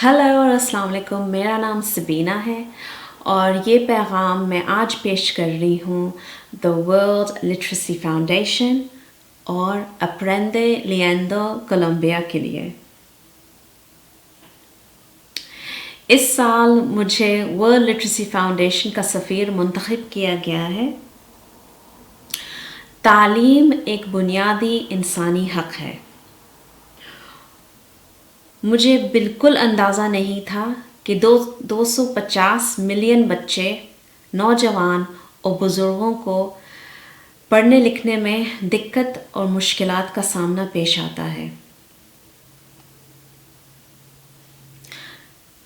Hello اور السلام علیکم، میرا نام سبینہ ہے اور یہ پیغام میں آج پیش کر رہی ہوں دا ورلڈ لٹریسی فاؤنڈیشن اور اپریندے لیندو کولمبیا کے لیے۔ اس سال مجھے ورلڈ لٹریسی فاؤنڈیشن کا سفیر منتخب کیا گیا ہے۔ تعلیم ایک بنیادی انسانی حق ہے۔ مجھے بالکل اندازہ نہیں تھا کہ 250 ملین بچے، نوجوان اور بزرگوں کو پڑھنے لکھنے میں دقت اور مشکلات کا سامنا پیش آتا ہے۔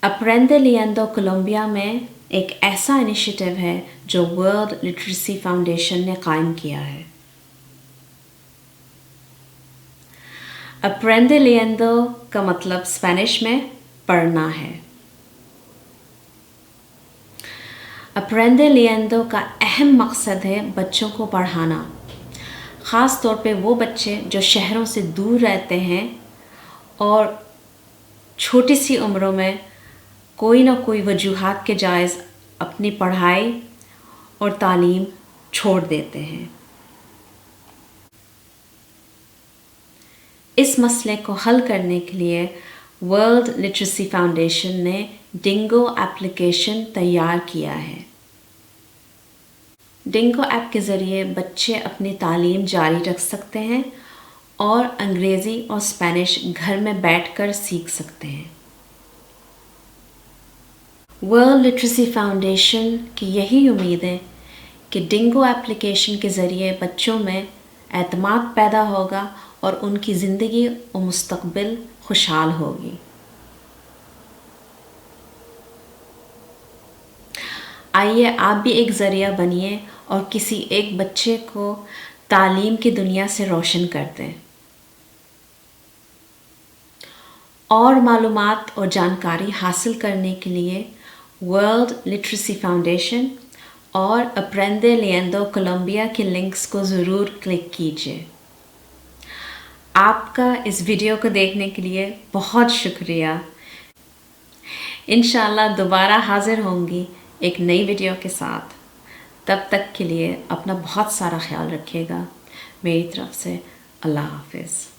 اپریندے لیندو کولمبیا میں ایک ایسا انیشیٹو ہے جو ورلڈ لٹریسی فاؤنڈیشن نے قائم کیا ہے۔ اپریندے لیندو کا مطلب اسپینش میں پڑھنا ہے۔ اپریندے لیندو کا اہم مقصد ہے بچوں کو پڑھانا، خاص طور پہ وہ بچے جو شہروں سے دور رہتے ہیں اور چھوٹی سی عمروں میں کوئی نہ کوئی وجوہات کے جائز اپنی پڑھائی اور تعلیم چھوڑ دیتے ہیں۔ اس مسئلے کو حل کرنے کے لیے ورلڈ لٹریسی فاؤنڈیشن نے ڈنگو ایپلیکیشن تیار کیا ہے۔ ڈنگو ایپ کے ذریعے بچے اپنی تعلیم جاری رکھ سکتے ہیں اور انگریزی اور اسپینش گھر میں بیٹھ کر سیکھ سکتے ہیں۔ ورلڈ لٹریسی فاؤنڈیشن کی یہی امید ہے کہ ڈنگو ایپلیکیشن کے ذریعے بچوں میں اعتماد پیدا ہوگا اور ان کی زندگی و مستقبل خوشحال ہوگی۔ آئیے آپ بھی ایک ذریعہ بنیے اور کسی ایک بچے کو تعلیم کی دنیا سے روشن کر دیں۔ اور معلومات اور جانکاری حاصل کرنے کے لیے ورلڈ لٹریسی فاؤنڈیشن اور اپریندے لیندو کولمبیا کے لنکس کو ضرور کلک کیجیے۔ آپ کا اس ویڈیو کو دیکھنے کے لیے بہت شکریہ۔ انشاءاللہ دوبارہ حاضر ہوں گی ایک نئی ویڈیو کے ساتھ۔ تب تک کے لیے اپنا بہت سارا خیال رکھیے گا۔ میری طرف سے اللہ حافظ۔